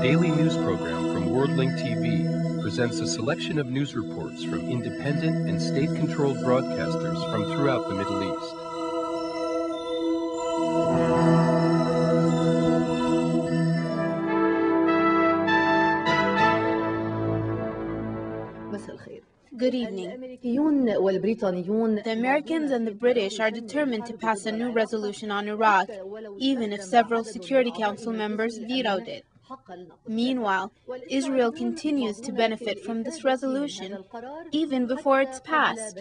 daily news program from WorldLink TV presents a selection of news reports from independent and state-controlled broadcasters from throughout the Middle East. Good evening. The Americans and the British are determined to pass a new resolution on Iraq, even if several Security Council members vetoed it. Meanwhile, Israel continues to benefit from this resolution, even before it's passed.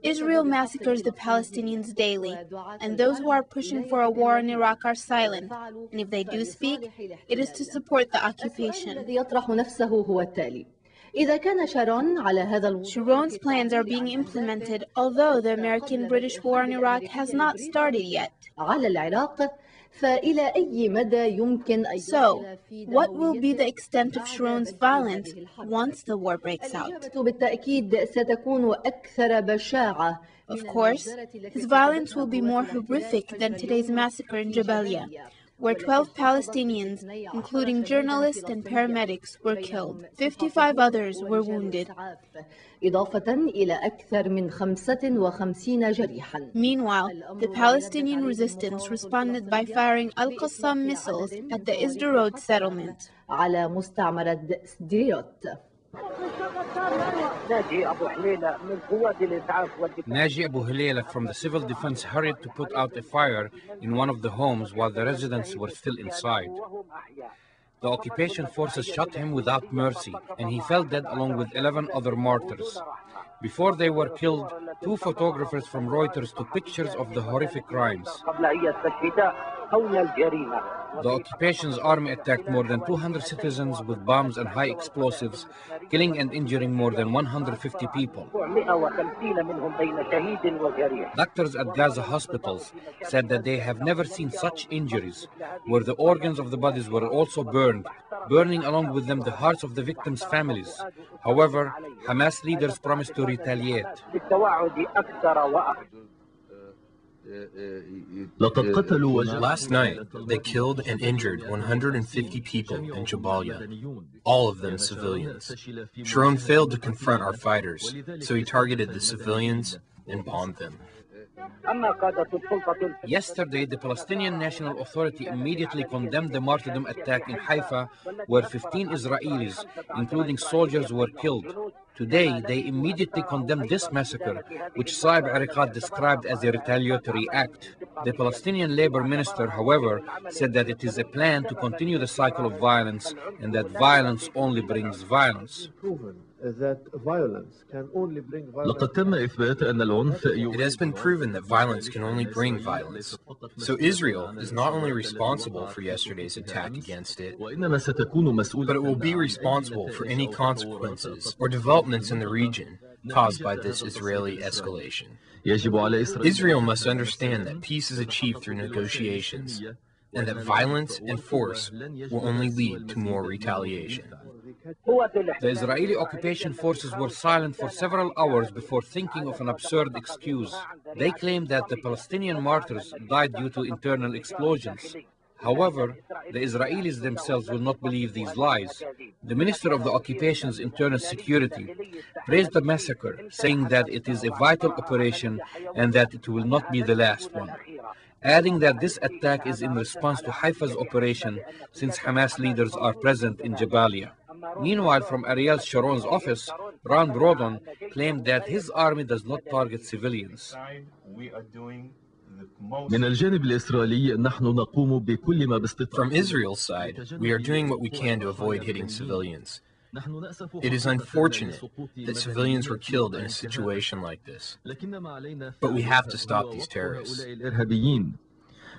Israel massacres the Palestinians daily, and those who are pushing for a war in Iraq are silent, and if they do speak, it is to support the occupation. Sharon's plans are being implemented, although the American-British war in Iraq has not started yet. So, what will be the extent of Sharon's violence once the war breaks out? Of course, his violence will be more horrific than today's massacre in Jabalia, where 12 Palestinians, including journalists and paramedics, were killed. 55 others were wounded. Meanwhile, the Palestinian resistance responded by firing Al-Qassam missiles at the Sderot settlement. Naji Abu Hilela from the civil defense hurried to put out a fire in one of the homes while the residents were still inside. The occupation forces shot him without mercy, and he fell dead along with 11 other martyrs. Before they were killed, 2 photographers from Reuters took pictures of the horrific crimes. The occupation's army attacked more than 200 citizens with bombs and high explosives, killing and injuring more than 150 people. Doctors at Gaza hospitals said that they have never seen such injuries, where the organs of the bodies were also burned, burning along with them the hearts of the victims' families. However, Hamas leaders promised to retaliate. Last night, they killed and injured 150 people in Jabalia, all of them civilians. Sharon failed to confront our fighters, so he targeted the civilians and bombed them. Yesterday, the Palestinian National Authority immediately condemned the martyrdom attack in Haifa, where 15 Israelis, including soldiers, were killed. Today, they immediately condemned this massacre, which Saeb Erekat described as a retaliatory act. The Palestinian Labor Minister, however, said that it is a plan to continue the cycle of violence and that violence only brings violence. That violence can only bring violence. It has been proven that violence can only bring violence. So Israel is not only responsible for yesterday's attack against it, but it will be responsible for any consequences or developments in the region caused by this Israeli escalation. Israel must understand that peace is achieved through negotiations, and that violence and force will only lead to more retaliation. The Israeli occupation forces were silent for several hours before thinking of an absurd excuse. They claimed that the Palestinian martyrs died due to internal explosions. However, the Israelis themselves will not believe these lies. The Minister of the Occupation's Internal Security praised the massacre, saying that it is a vital operation and that it will not be the last one, adding that this attack is in response to Haifa's operation since Hamas leaders are present in Jabalia. Meanwhile, from Ariel Sharon's office, Ron Brodon claimed that his army does not target civilians. From Israel's side, we are doing what we can to avoid hitting civilians. It is unfortunate that civilians were killed in a situation like this, but we have to stop these terrorists.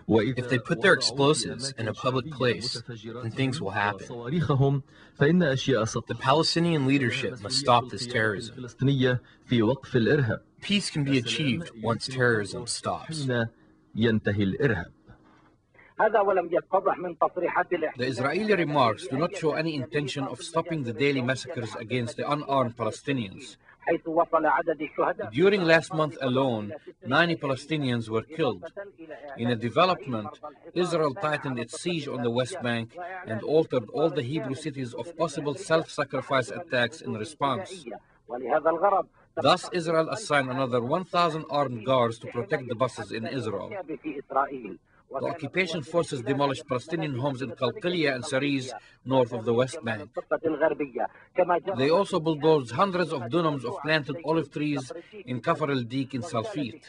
If they put their explosives in a public place, then things will happen. The Palestinian leadership must stop this terrorism. Peace can be achieved once terrorism stops. The Israeli remarks do not show any intention of stopping the daily massacres against the unarmed Palestinians. During last month alone, 90 Palestinians were killed. In a development, Israel tightened its siege on the West Bank and altered all the Hebrew cities of possible self-sacrifice attacks in response. Thus, Israel assigned another 1,000 armed guards to protect the buses in Israel. The occupation forces demolished Palestinian homes in Qalqilia and Saris, north of the West Bank. They also bulldozed hundreds of dunams of planted olive trees in Kafar al-Dik in Salfit.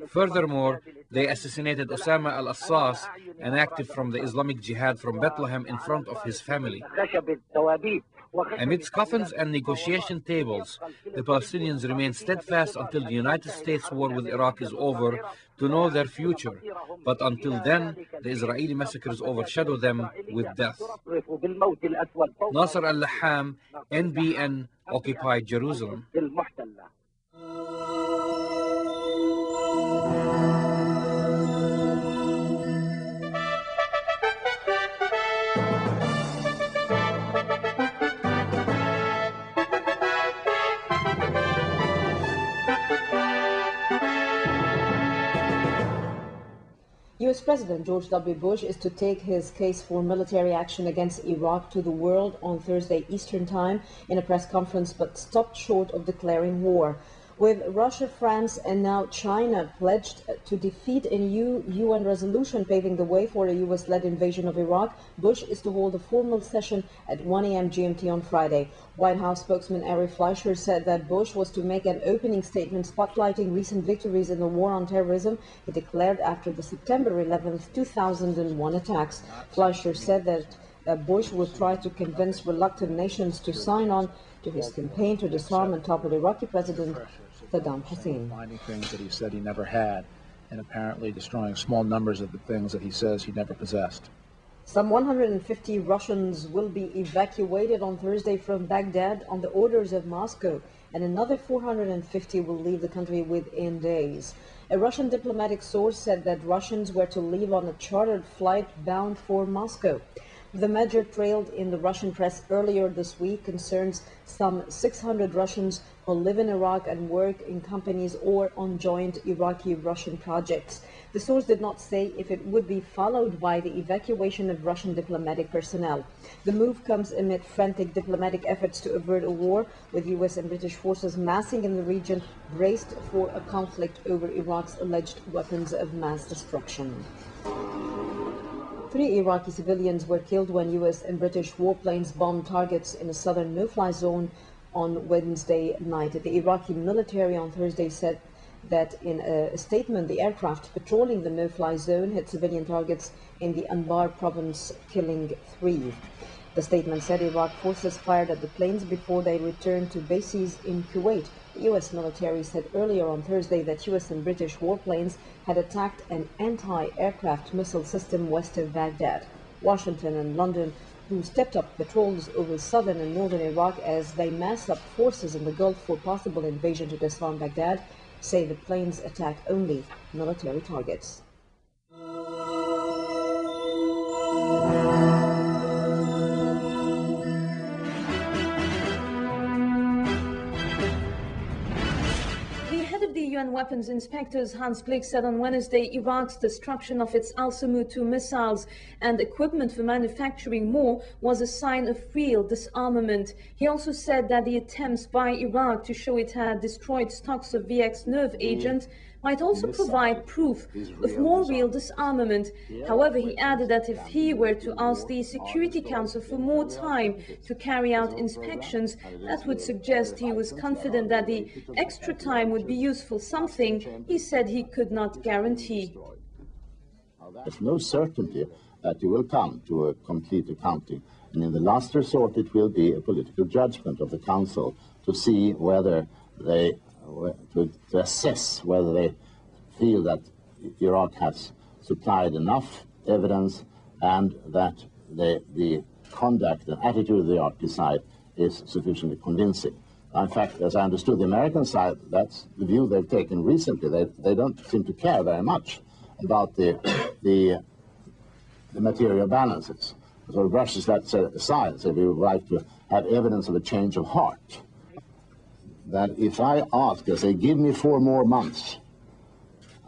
Furthermore, they assassinated Osama al-Assas, an active from the Islamic Jihad from Bethlehem, in front of his family. Amidst coffins and negotiation tables, the Palestinians remain steadfast until the United States war with Iraq is over to know their future. But until then, the Israeli massacres overshadow them with death. Nasser al-Laham, NBN, occupied Jerusalem. U.S. President George W. Bush is to take his case for military action against Iraq to the world on Thursday Eastern Time in a press conference, but stopped short of declaring war. With Russia, France, and now China pledged to defeat a new UN resolution paving the way for a U.S.-led invasion of Iraq, Bush is to hold a formal session at 1 a.m. GMT on Friday. White House spokesman Ari Fleischer said that Bush was to make an opening statement spotlighting recent victories in the war on terrorism he declared after the September 11, 2001 attacks. Fleischer said that Bush would try to convince reluctant nations to sign on to his campaign to disarm and topple Iraqi President Saddam Hussein. Finding things that he said he never had, and apparently destroying small numbers of the things that he says he never possessed. Some 150 Russians will be evacuated on Thursday from Baghdad on the orders of Moscow, and another 450 will leave the country within days. A Russian diplomatic source said that Russians were to leave on a chartered flight bound for Moscow. The measure trailed in the Russian press earlier this week concerns some 600 Russians who live in Iraq and work in companies or on joint Iraqi-Russian projects. The source did not say if it would be followed by the evacuation of Russian diplomatic personnel. The move comes amid frantic diplomatic efforts to avert a war, with U.S. and British forces massing in the region, braced for a conflict over Iraq's alleged weapons of mass destruction. 3 Iraqi civilians were killed when U.S. and British warplanes bombed targets in a southern no-fly zone on Wednesday night. The Iraqi military on Thursday said that in a statement, the aircraft patrolling the no-fly zone hit civilian targets in the Anbar province, killing 3. The statement said Iraq forces fired at the planes before they returned to bases in Kuwait. The U.S. military said earlier on Thursday that U.S. and British warplanes had attacked an anti-aircraft missile system west of Baghdad. Washington and London, who stepped up patrols over southern and northern Iraq as they mass up forces in the Gulf for possible invasion to disarm Baghdad, say the planes attack only military targets. UN weapons inspectors Hans Glick said on Wednesday Iraq's destruction of its Al-Samud 2 missiles and equipment for manufacturing more was a sign of real disarmament. He also said that the attempts by Iraq to show it had destroyed stocks of VX nerve agent might also provide proof of more real disarmament. However, he added that if he were to ask the Security Council for more time to carry out inspections, that would suggest he was confident that the extra time would be used for something he said he could not guarantee. There's no certainty that you will come to a complete accounting, and in the last resort it will be a political judgment of the Council to see whether they to assess whether they feel that Iraq has supplied enough evidence and that the conduct and attitude of the Iraqi side is sufficiently convincing. In fact, as I understood the American side, that's the view they've taken recently. They don't seem to care very much about the material balances. So brushes that aside and say we would like to have evidence of a change of heart. that if I ask, I say, give me 4 more months,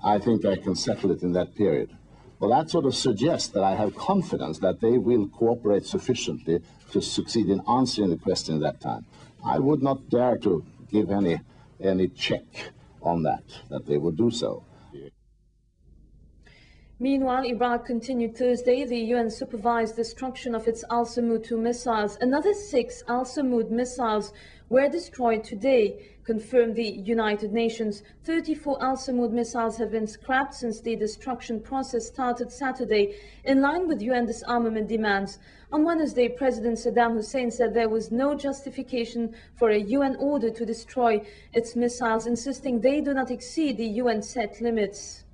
I think I can settle it in that period. Well, that sort of suggests that I have confidence that they will cooperate sufficiently to succeed in answering the question at that time. I would not dare to give any check on that they would do so. Meanwhile, Iraq continued Thursday the UN-supervised destruction of its Al-Samud 2 missiles. Another 6 Al-Samud missiles were destroyed today, confirmed the United Nations. 34 Al-Samud missiles have been scrapped since the destruction process started Saturday, in line with UN disarmament demands. On Wednesday, President Saddam Hussein said there was no justification for a UN order to destroy its missiles, insisting they do not exceed the UN set limits.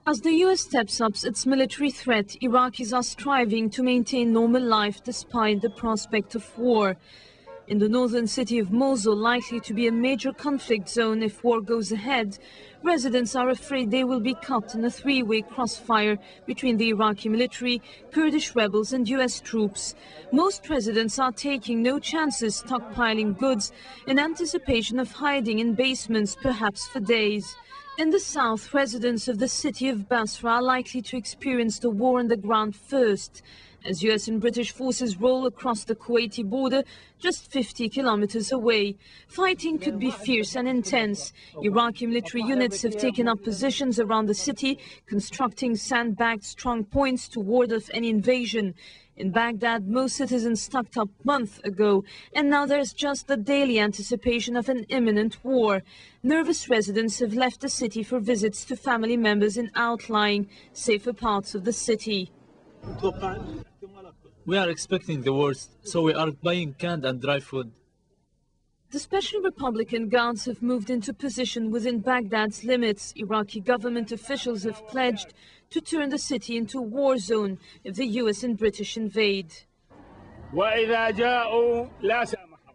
As the US steps up its military threat, Iraqis are striving to maintain normal life despite the prospect of war. In the northern city of Mosul, likely to be a major conflict zone if war goes ahead, residents are afraid they will be caught in a 3-way crossfire between the Iraqi military, Kurdish rebels and US troops. Most residents are taking no chances, stockpiling goods in anticipation of hiding in basements, perhaps for days. In the south, residents of the city of Basra are likely to experience the war on the ground first, as US and British forces roll across the Kuwaiti border just 50 kilometers away. Fighting could be fierce and intense. Iraqi military units have taken up positions around the city, constructing sandbagged strong points to ward off any invasion. In Baghdad, most citizens stocked up months ago, and now there's just the daily anticipation of an imminent war. Nervous residents have left the city for visits to family members in outlying, safer parts of the city. We are expecting the worst, so we are buying canned and dry food. The Special Republican Guards have moved into position within Baghdad's limits. Iraqi government officials have pledged to turn the city into a war zone if the US and British invade.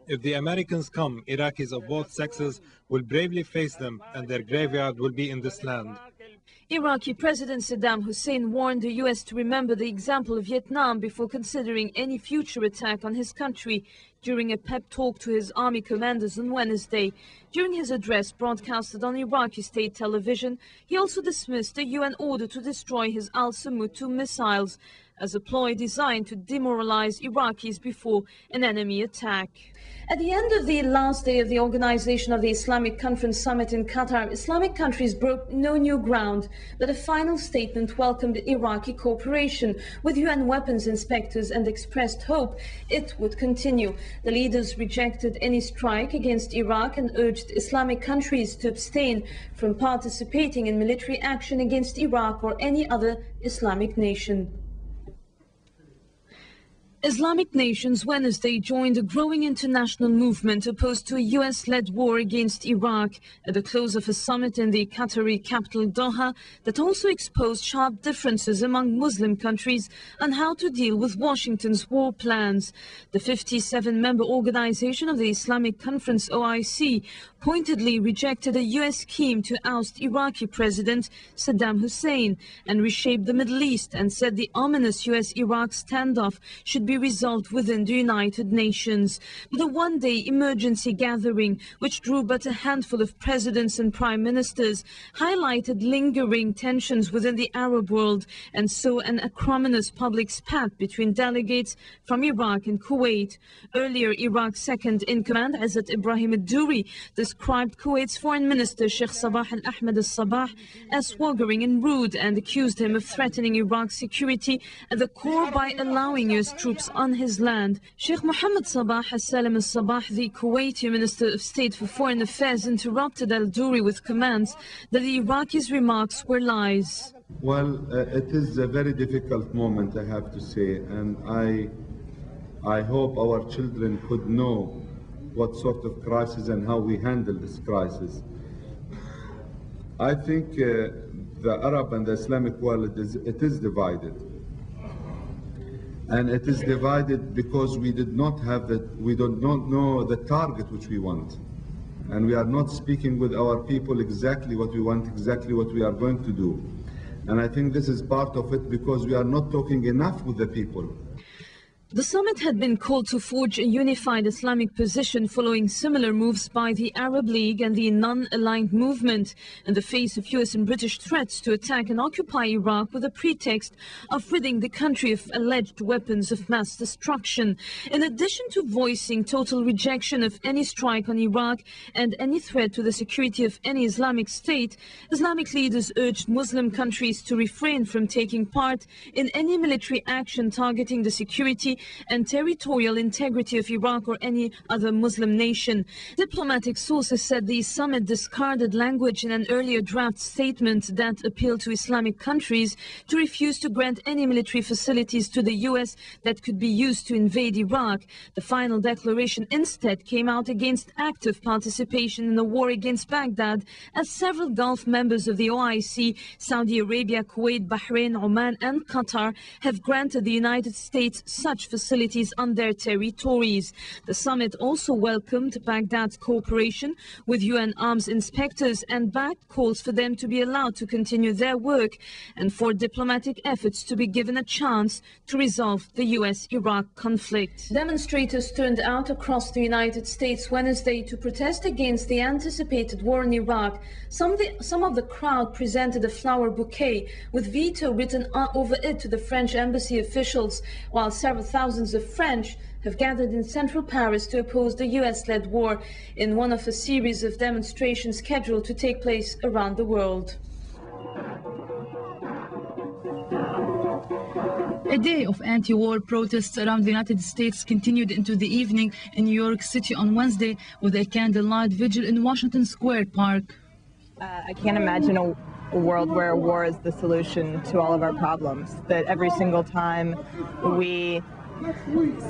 If the Americans come, Iraqis of both sexes will bravely face them, and their graveyard will be in this land. Iraqi President Saddam Hussein warned the US to remember the example of Vietnam before considering any future attack on his country during a pep talk to his army commanders on Wednesday. During his address broadcasted on Iraqi state television, he also dismissed a UN order to destroy his Al-Samud 2 missiles as a ploy designed to demoralize Iraqis before an enemy attack. At the end of the last day of the organization of the Islamic Conference Summit in Qatar, Islamic countries broke no new ground, but a final statement welcomed Iraqi cooperation with UN weapons inspectors and expressed hope it would continue. The leaders rejected any strike against Iraq and urged Islamic countries to abstain from participating in military action against Iraq or any other Islamic nation. Islamic nations Wednesday joined a growing international movement opposed to a US-led war against Iraq at the close of a summit in the Qatari capital Doha that also exposed sharp differences among Muslim countries on how to deal with Washington's war plans. The 57-member organization of the Islamic Conference, OIC, pointedly rejected a US scheme to oust Iraqi President Saddam Hussein and reshape the Middle East, and said the ominous US-Iraq standoff should be resolved within the United Nations. But a one-day emergency gathering, which drew but a handful of presidents and prime ministers, highlighted lingering tensions within the Arab world and saw an acrimonious public spat between delegates from Iraq and Kuwait. Earlier, Iraq's second-in-command, Izzat Ibrahim al-Duri, described Kuwait's foreign minister Sheikh Sabah al-Ahmed al-Sabah as swaggering and rude and accused him of threatening Iraq's security at the core by allowing US troops on his land. Sheikh Mohammed Sabah al-Salam al-Sabah, the Kuwaiti Minister of State for Foreign Affairs, interrupted al-Duri with commands that the Iraqis' remarks were lies. Well, it is a very difficult moment, I have to say, and I hope our children could know what sort of crisis and how we handle this crisis. I think the Arab and the Islamic world it is divided. And it is divided because we don't know the target which we want. And we are not speaking with our people exactly what we want, exactly what we are going to do. And I think this is part of it because we are not talking enough with the people. The summit had been called to forge a unified Islamic position following similar moves by the Arab League and the non-aligned movement in the face of US and British threats to attack and occupy Iraq with the pretext of ridding the country of alleged weapons of mass destruction. In addition to voicing total rejection of any strike on Iraq and any threat to the security of any Islamic state, Islamic leaders urged Muslim countries to refrain from taking part in any military action targeting the security and territorial integrity of Iraq or any other Muslim nation. Diplomatic sources said the summit discarded language in an earlier draft statement that appealed to Islamic countries to refuse to grant any military facilities to the US that could be used to invade Iraq. The final declaration instead came out against active participation in the war against Baghdad, as several Gulf members of the OIC, Saudi Arabia, Kuwait, Bahrain, Oman and Qatar have granted the United States such facilities on their territories. The summit also welcomed Baghdad's cooperation with UN arms inspectors and backed calls for them to be allowed to continue their work and for diplomatic efforts to be given a chance to resolve the US-Iraq conflict. Demonstrators turned out across the United States Wednesday to protest against the anticipated war in Iraq. Some of the crowd presented a flower bouquet with veto written over it to the French embassy officials, while several thousands of French have gathered in central Paris to oppose the US-led war in one of a series of demonstrations scheduled to take place around the world. A day of anti-war protests around the United States continued into the evening in New York City on Wednesday with a candlelight vigil in Washington Square Park. I can't imagine a world where war is the solution to all of our problems, that every single time we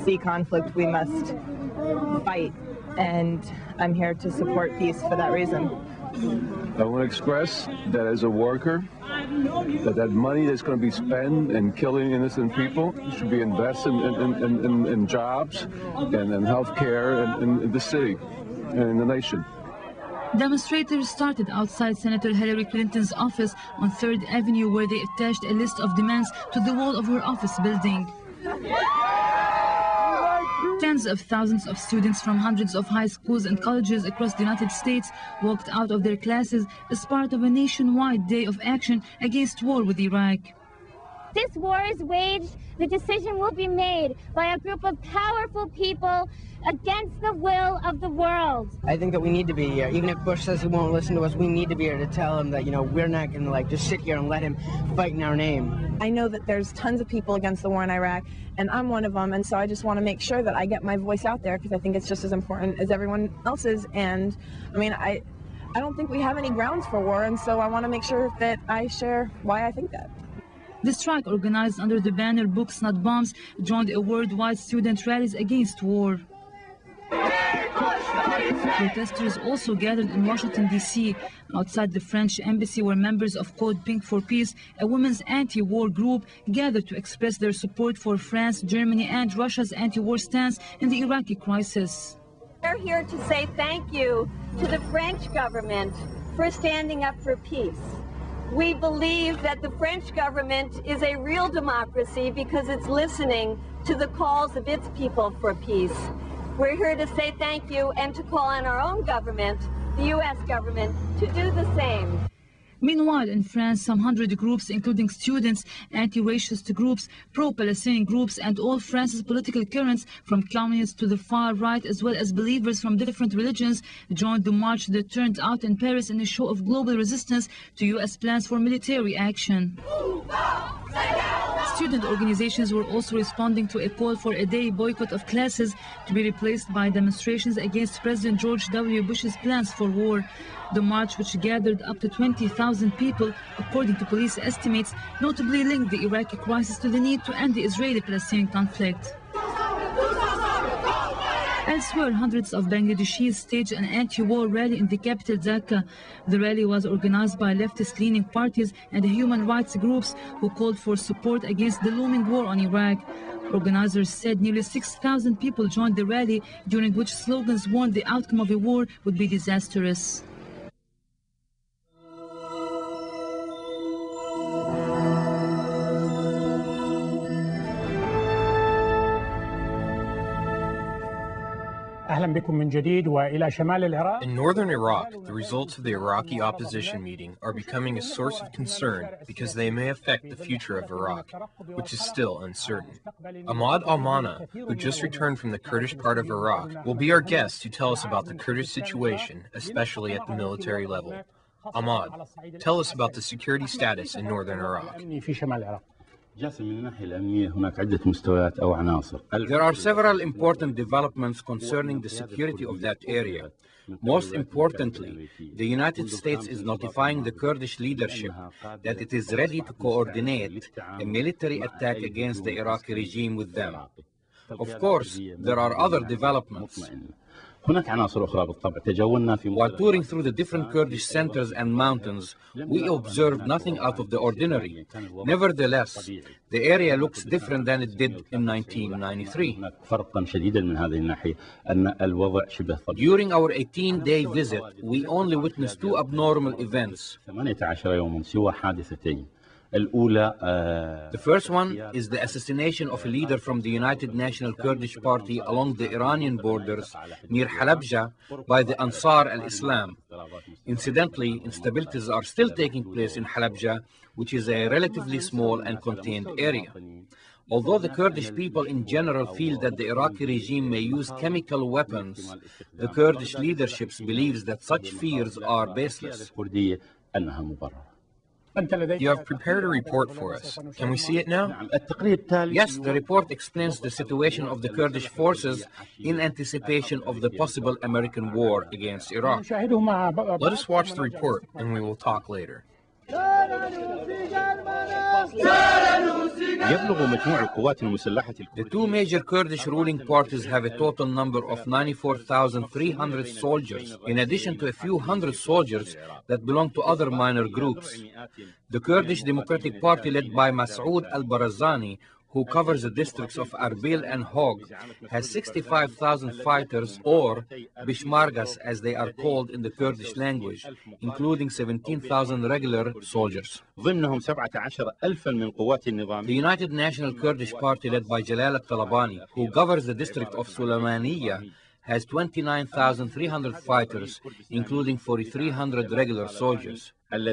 see conflict, we must fight, and I'm here to support peace for that reason. I want to express that as a worker, that money that's going to be spent in killing innocent people should be invested in jobs and in health care and in the city and in the nation. Demonstrators started outside Senator Hillary Clinton's office on 3rd Avenue, where they attached a list of demands to the wall of her office building. Tens of thousands of students from hundreds of high schools and colleges across the United States walked out of their classes as part of a nationwide day of action against war with Iraq. This war is waged, the decision will be made by a group of powerful people against the will of the world. I think that we need to be here. Even if Bush says he won't listen to us, we need to be here to tell him that, we're not going to just sit here and let him fight in our name. I know that there's tons of people against the war in Iraq, and I'm one of them, and so I just want to make sure that I get my voice out there because I think it's just as important as everyone else's. And I don't think we have any grounds for war, and so I want to make sure that I share why I think that. The strike, organized under the banner Books Not Bombs, joined a worldwide student rallies against war. Protesters also gathered in Washington, D.C., outside the French embassy, where members of Code Pink for Peace, a women's anti-war group, gathered to express their support for France, Germany, and Russia's anti-war stance in the Iraqi crisis. We're here to say thank you to the French government for standing up for peace. We believe that the French government is a real democracy because it's listening to the calls of its people for peace. We're here to say thank you and to call on our own government, the U.S. government, to do the same. Meanwhile, in France, some 100 groups, including students, anti-racist groups, pro-Palestinian groups, and all France's political currents, from communists to the far right, as well as believers from different religions, joined the march that turned out in Paris in a show of global resistance to U.S. plans for military action. Student organizations were also responding to a call for a day boycott of classes to be replaced by demonstrations against President George W. Bush's plans for war. The march, which gathered up to 20,000 people, according to police estimates, notably linked the Iraqi crisis to the need to end the Israeli-Palestinian conflict. Elsewhere, hundreds of Bangladeshis staged an anti-war rally in the capital Dhaka. The rally was organized by leftist-leaning parties and human rights groups who called for support against the looming war on Iraq. Organizers said nearly 6,000 people joined the rally, during which slogans warned the outcome of a war would be disastrous. أهلا بكم من جديد وإلى شمال العراق. In northern Iraq, the results of the Iraqi opposition meeting are becoming a source of concern because they may affect the future of Iraq, which is still uncertain. Ahmad Al-Mana, who just returned from the Kurdish part of Iraq, will be our guest to tell us about the Kurdish situation, especially at the military level. Ahmad, tell us about the security status in northern Iraq. There are several important developments concerning the security of that area. Most importantly, the United States is notifying the Kurdish leadership that it is ready to coordinate a military attack against the Iraqi regime with them. Of course, there are other developments. While touring through the different Kurdish centers and mountains, we observed nothing out of the ordinary. Nevertheless, the area looks different than it did in 1993. During our 18-day visit, we only witnessed two abnormal events. The first one is the assassination of a leader from the United National Kurdish Party along the Iranian borders near Halabja by the Ansar al-Islam. Incidentally, instabilities are still taking place in Halabja, which is a relatively small and contained area. Although the Kurdish people in general feel that the Iraqi regime may use chemical weapons, the Kurdish leadership believes that such fears are baseless. You have prepared a report for us. Can we see it now? Yes, the report explains the situation of the Kurdish forces in anticipation of the possible American war against Iraq. Let us watch the report and we will talk later. The two major Kurdish ruling parties have a total number of 94,300 soldiers, in addition to a few hundred soldiers that belong to other minor groups. The Kurdish Democratic Party, led by Masoud al-Barazani, who covers the districts of Arbil and Hog, has 65,000 fighters, or Bishmargas as they are called in the Kurdish language, including 17,000 regular soldiers. The United National Kurdish Party, led by Jalal al-Talabani, who governs the district of Sulaymaniyah, has 29,300 fighters, including 4,300 regular soldiers. There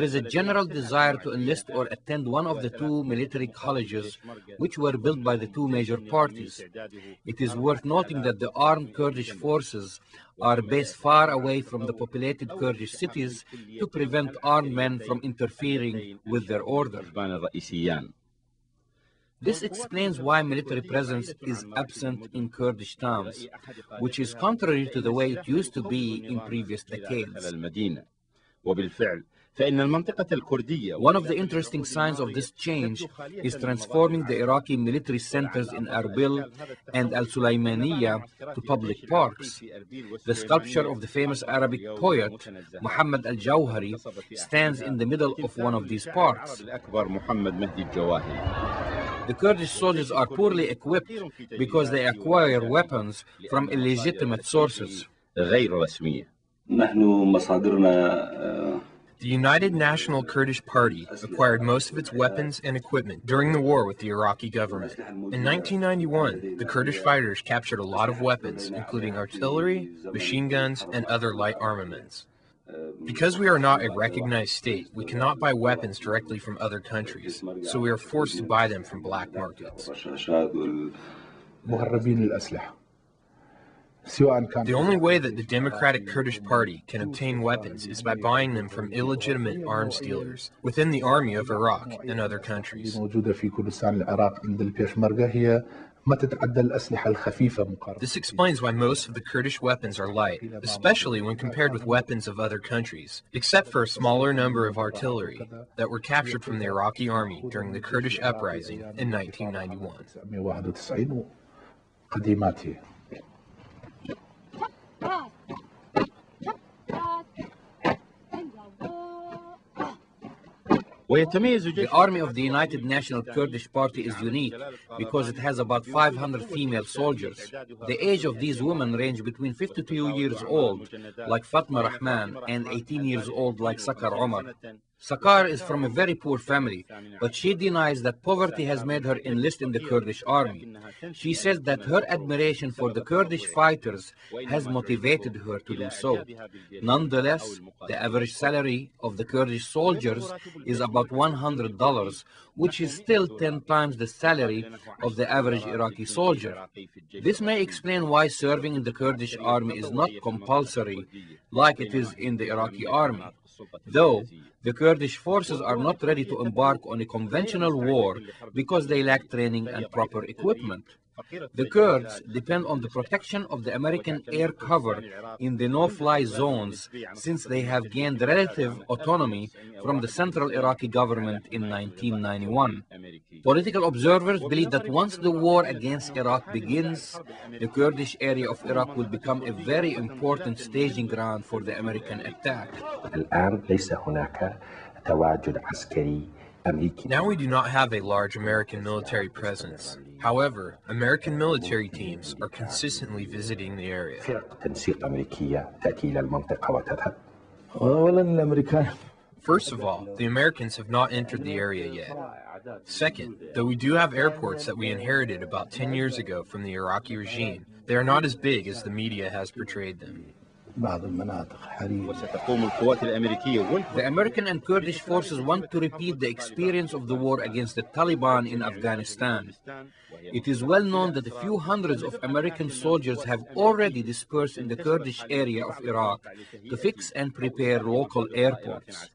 is a general desire to enlist or attend one of the two military colleges which were built by the two major parties. It is worth noting that the armed Kurdish forces are based far away from the populated Kurdish cities to prevent armed men from interfering with their order. This explains why military presence is absent in Kurdish towns, which is contrary to the way it used to be in previous decades. One of the interesting signs of this change is transforming the Iraqi military centers in Arbil and Al-Sulaymaniyah to public parks. The sculpture of the famous Arabic poet Muhammad al-Jawhari stands in the middle of one of these parks. The Kurdish soldiers are poorly equipped because they acquire weapons from illegitimate sources. The United National Kurdish Party acquired most of its weapons and equipment during the war with the Iraqi government. In 1991, the Kurdish fighters captured a lot of weapons, including artillery, machine guns, and other light armaments. Because we are not a recognized state, we cannot buy weapons directly from other countries, so we are forced to buy them from black markets. The only way that the Democratic Kurdish Party can obtain weapons is by buying them from illegitimate arms dealers within the army of Iraq and other countries. This explains why most of the Kurdish weapons are light, especially when compared with weapons of other countries, except for a smaller number of artillery that were captured from the Iraqi army during the Kurdish uprising in 1991. The army of the United National Kurdish Party is unique because it has about 500 female soldiers. The age of these women range between 52 years old, like Fatma Rahman, and 18 years old, like Sakar Omar. Sakar is from a very poor family, but she denies that poverty has made her enlist in the Kurdish army. She says that her admiration for the Kurdish fighters has motivated her to do so. Nonetheless, the average salary of the Kurdish soldiers is about $100, which is still 10 times the salary of the average Iraqi soldier. This may explain why serving in the Kurdish army is not compulsory like it is in the Iraqi army. Though, the Kurdish forces are not ready to embark on a conventional war because they lack training and proper equipment. The Kurds depend on the protection of the American air cover in the no-fly zones since they have gained relative autonomy from the central Iraqi government in 1991. Political observers believe that once the war against Iraq begins, the Kurdish area of Iraq will become a very important staging ground for the American attack. Now we do not have a large American military presence. However, American military teams are consistently visiting the area. First of all, the Americans have not entered the area yet. Second, though we do have airports that we inherited about 10 years ago from the Iraqi regime, they are not as big as the media has portrayed them. The American and Kurdish forces want to repeat the experience of the war against the Taliban in Afghanistan. It is well known that a few hundreds of American soldiers have already dispersed in the Kurdish area of Iraq to fix and prepare local airports.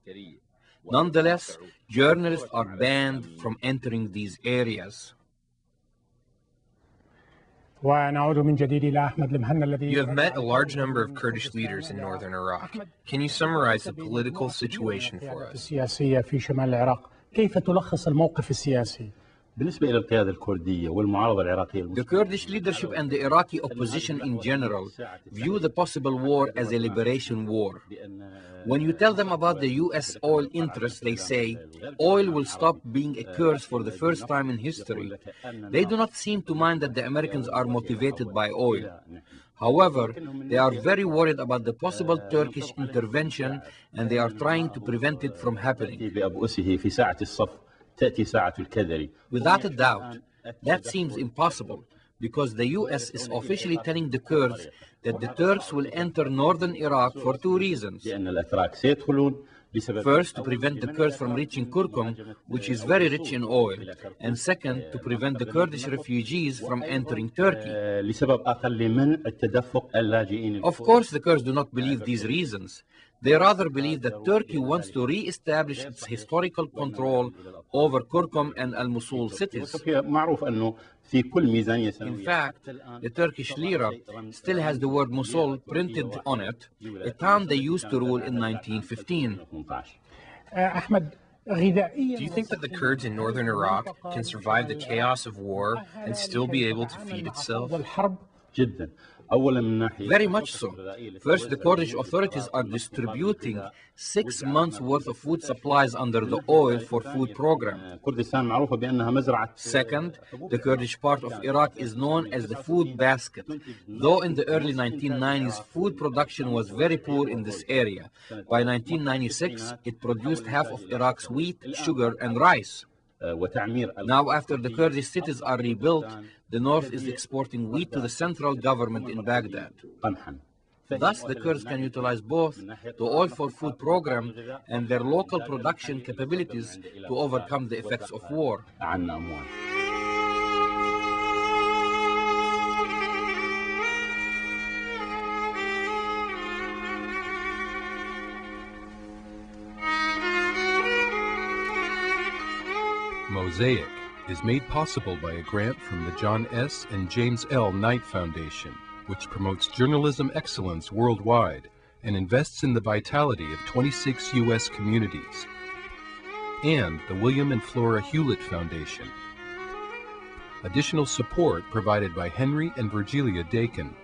Nonetheless, journalists are banned from entering these areas. You have met a large number of Kurdish leaders in northern Iraq. Can you summarize the political situation for us? The Kurdish leadership and the Iraqi opposition in general view the possible war as a liberation war. When you tell them about the U.S. oil interests, they say oil will stop being a curse for the first time in history. They do not seem to mind that the Americans are motivated by oil. However, they are very worried about the possible Turkish intervention, and they are trying to prevent it from happening. Without a doubt, that seems impossible, because the U.S. is officially telling the Kurds that the Turks will enter northern Iraq for two reasons. First, to prevent the Kurds from reaching Kurkum, which is very rich in oil, and second, to prevent the Kurdish refugees from entering Turkey. Of course, the Kurds do not believe these reasons. They rather believe that Turkey wants to re-establish its historical control over Kurkum and Al-Mosul cities. In fact, the Turkish lira still has the word Mosul printed on it, a town they used to rule in 1915. Do you think that the Kurds in northern Iraq can survive the chaos of war and still be able to feed itself? Very much so. First, the Kurdish authorities are distributing 6 months' worth of food supplies under the Oil for Food program. Second, the Kurdish part of Iraq is known as the food basket. Though in the early 1990s, food production was very poor in this area. By 1996, it produced half of Iraq's wheat, sugar, and rice. Now, after the Kurdish cities are rebuilt, the north is exporting wheat to the central government in Baghdad. Thus, the Kurds can utilize both the Oil for Food program and their local production capabilities to overcome the effects of war. Mosaic is made possible by a grant from the John S. and James L. Knight Foundation, which promotes journalism excellence worldwide and invests in the vitality of 26 U.S. communities, and the William and Flora Hewlett Foundation. Additional support provided by Henry and Virgilia Dakin.